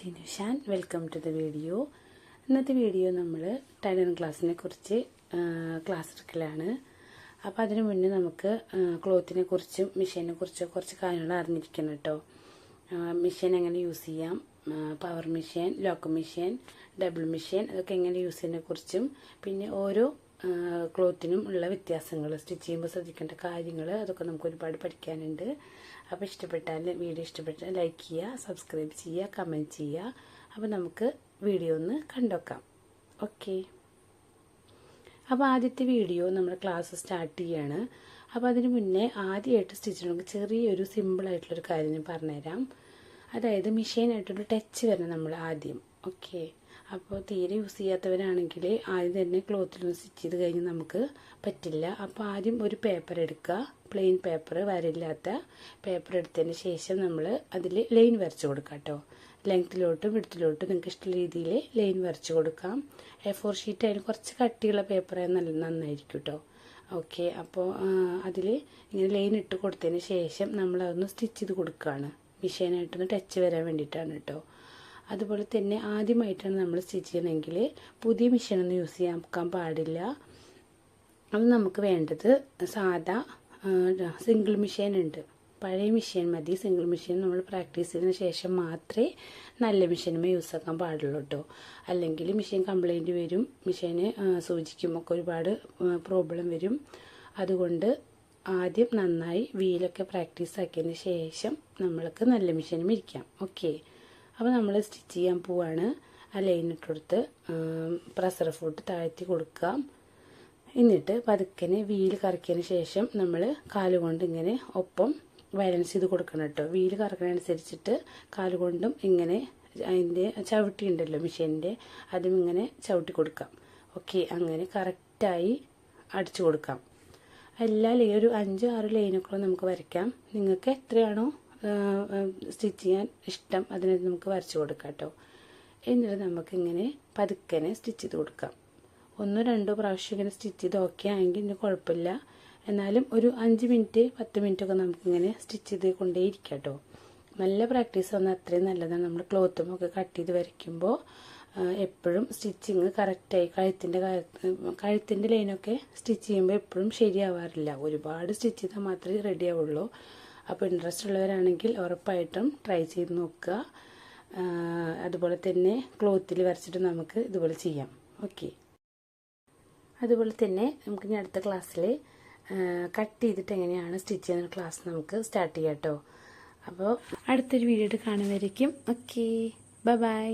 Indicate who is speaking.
Speaker 1: സിനുഷാൻ, welcome to the video. ഇന്നത്തെ video നമ്മൾ tailoring ക്ലാസ്സിനെ കുറിച്ച് ക്ലാസ് എടുക്കലാണ്. അപ്പോൾ അതിനു മുന്നേ നമുക്ക് ക്ലോത്തിനെ കുറിച്ചും മെഷീനെ കുറിച്ചും കുറച്ച് കാര്യങ്ങൾ അറിഞ്ഞിരിക്കണം കേട്ടോ. മെഷീൻ എങ്ങനെ യൂസ് ചെയ്യാം, power machine, lock machine, double machine, അതൊക്കെ എങ്ങനെ യൂസ് ചെയ്യുന്നതിനെ കുറിച്ചും, പിന്നെ ഓരോ ക്ലോത്തിനും ഉള്ള വ്യത്യാസങ്ങൾ, സ്റ്റിച്ച് ചെയ്യുമ്പോൾ ശ്രദ്ധിക്കേണ്ട കാര്യങ്ങൾ, അതൊക്കെ നമുക്ക് ഒരുപാട് പഠിക്കാനുണ്ട്. അപ്പോൾ വീഡിയോ ഇഷ്ടപ്പെട്ടാൽ ലൈക്ക് ചെയ്യുക, സബ്സ്ക്രൈബ് ചെയ്യുക, കമൻറ്റ് ചെയ്യുക. അപ്പോൾ നമുക്ക് വീഡിയോ ഒന്ന് കണ്ടുവെക്കാം. ഓക്കെ. അപ്പോൾ ആദ്യത്തെ വീഡിയോ നമ്മൾ ക്ലാസ് സ്റ്റാർട്ട് ചെയ്യാണ്. അപ്പോൾ അതിന് മുന്നേ ആദ്യമായിട്ട് സ്റ്റിച്ച് ചെയ്യണമെങ്കിൽ ചെറിയൊരു സിമ്പിളായിട്ടുള്ളൊരു കാര്യം ഞാൻ പറഞ്ഞുതരാം. അതായത് മെഷീനായിട്ടൊരു ടച്ച് വരണം നമ്മൾ ആദ്യം. ഓക്കെ. അപ്പോൾ തീരെ യൂസ് ചെയ്യാത്തവരാണെങ്കിൽ ആദ്യം തന്നെ ക്ലോത്തിലൊന്ന് സ്റ്റിച്ച് ചെയ്ത് കഴിഞ്ഞ് നമുക്ക് പറ്റില്ല. അപ്പോൾ ആദ്യം ഒരു പേപ്പർ എടുക്കുക, പ്ലെയിൻ പേപ്പർ, വരയില്ലാത്ത പേപ്പർ എടുത്തതിന് ശേഷം നമ്മൾ അതിൽ ലൈൻ വരച്ച് കൊടുക്കാം കേട്ടോ. ലെങ്ത്തിലോട്ടും വിഡ്ത്തിലോട്ടും നിങ്ങൾക്ക് ഇഷ്ടമുള്ള രീതിയിൽ ലൈൻ വരച്ച് കൊടുക്കാം. A4 ഷീറ്റ് അതിന് കുറച്ച് കട്ടിയുള്ള പേപ്പറായാൽ നന്നായിരിക്കും കേട്ടോ. ഓക്കെ. അപ്പോൾ അതിൽ ഇങ്ങനെ ലൈൻ ഇട്ട് കൊടുത്തതിന് ശേഷം നമ്മളതൊന്ന് സ്റ്റിച്ച് ചെയ്ത് കൊടുക്കുകയാണ്. മെഷീനായിട്ടൊന്ന് ടച്ച് വരാൻ വേണ്ടിയിട്ടാണ് കേട്ടോ. അതുപോലെ തന്നെ ആദ്യമായിട്ടാണ് നമ്മൾ സ്റ്റിച്ച് ചെയ്യണമെങ്കിൽ പുതിയ മെഷീനൊന്നും യൂസ് ചെയ്യാൻ പാടില്ല. അത് നമുക്ക് വേണ്ടത് സാധാ സിംഗിൾ മെഷീൻ ഉണ്ട്. പഴയ മെഷീൻ മതി. സിംഗിൾ മെഷീൻ നമ്മൾ പ്രാക്ടീസ് ചെയ്തതിന് ശേഷം മാത്രമേ നല്ല മെഷീനുമേ യൂസ് ആക്കാൻ പാടുള്ളൂ കേട്ടോ. അല്ലെങ്കിൽ മെഷീൻ കംപ്ലൈൻറ്റ് വരും, മെഷീന് സൂചിക്കുമൊക്കെ ഒരുപാട് പ്രോബ്ലം വരും. അതുകൊണ്ട് ആദ്യം നന്നായി വീലൊക്കെ പ്രാക്ടീസ് ആക്കിയതിന് ശേഷം നമ്മൾക്ക് നല്ല മെഷീനും ഇരിക്കാം. ഓക്കെ. അപ്പോൾ നമ്മൾ സ്റ്റിച്ച് ചെയ്യാൻ പോവാണ്. ആ ലൈൻ ഇട്ടെടുത്ത് പ്രഷർ ഫുഡ് താഴ്ത്തി കൊടുക്കാം. എന്നിട്ട് പതുക്കനെ വീല് കറക്കിയതിന് ശേഷം നമ്മൾ കാലുകൊണ്ട് ഇങ്ങനെ ഒപ്പം ബാലൻസ് ചെയ്ത് കൊടുക്കണം കേട്ടോ. വീല് കറക്കുന്നതനുസരിച്ചിട്ട് കാലുകൊണ്ടും ഇങ്ങനെ അതിൻ്റെ ചവിട്ടി ഉണ്ടല്ലോ മെഷീൻ്റെ, അതും ഇങ്ങനെ ചവിട്ടി കൊടുക്കാം. ഓക്കെ. അങ്ങനെ കറക്റ്റായി അടിച്ചു കൊടുക്കാം. എല്ലാ ഒരു 5-6 ലൈനൊക്കെ നമുക്ക് വരയ്ക്കാം. നിങ്ങൾക്ക് എത്രയാണോ സ്റ്റിച്ച് ചെയ്യാൻ ഇഷ്ടം അതിനെ നമുക്ക് വരച്ച് കൊടുക്കാം കേട്ടോ. എന്നിട്ട് നമുക്കിങ്ങനെ പതുക്കനെ സ്റ്റിച്ച് ചെയ്ത് കൊടുക്കാം. 1-2 പ്രാവശ്യം ഇങ്ങനെ സ്റ്റിച്ച് ചെയ്ത് ഓക്കെ ആയെങ്കിൽ ഇനി കുഴപ്പമില്ല. എന്നാലും ഒരു 5 മിനിറ്റ് 10 മിനിറ്റൊക്കെ നമുക്കിങ്ങനെ സ്റ്റിച്ച് ചെയ്ത് കൊണ്ടേയിരിക്കാം കേട്ടോ. നല്ല പ്രാക്ടീസ് വന്നാൽ അത്രയും നല്ലതാണ്. നമ്മൾ ക്ലോത്തുമൊക്കെ കട്ട് ചെയ്ത് വരയ്ക്കുമ്പോൾ എപ്പോഴും സ്റ്റിച്ചിങ് കറക്റ്റായി കഴുത്തിൻ്റെ ലൈനൊക്കെ സ്റ്റിച്ച് ചെയ്യുമ്പോൾ എപ്പോഴും ശരിയാവാറില്ല. ഒരുപാട് സ്റ്റിച്ച് ചെയ്താൽ മാത്രമേ റെഡി ആവുള്ളൂ. അപ്പോൾ ഇൻട്രസ്റ്റ് ഉള്ളവരാണെങ്കിൽ ഉറപ്പായിട്ടും ട്രൈ ചെയ്ത് നോക്കുക. അതുപോലെ തന്നെ ക്ലോത്തിൽ വരച്ചിട്ട് നമുക്ക് ഇതുപോലെ ചെയ്യാം. ഓക്കെ. അതുപോലെ തന്നെ നമുക്ക് ഇനി അടുത്ത ക്ലാസ്സിൽ കട്ട് ചെയ്തിട്ട് എങ്ങനെയാണ് സ്റ്റിച്ച് ചെയ്യുന്ന ക്ലാസ് നമുക്ക് സ്റ്റാർട്ട് ചെയ്യാം കേട്ടോ. അപ്പോൾ അടുത്തൊരു വീഡിയോ കാണുന്നതായിരിക്കും. ഓക്കെ. ബൈ.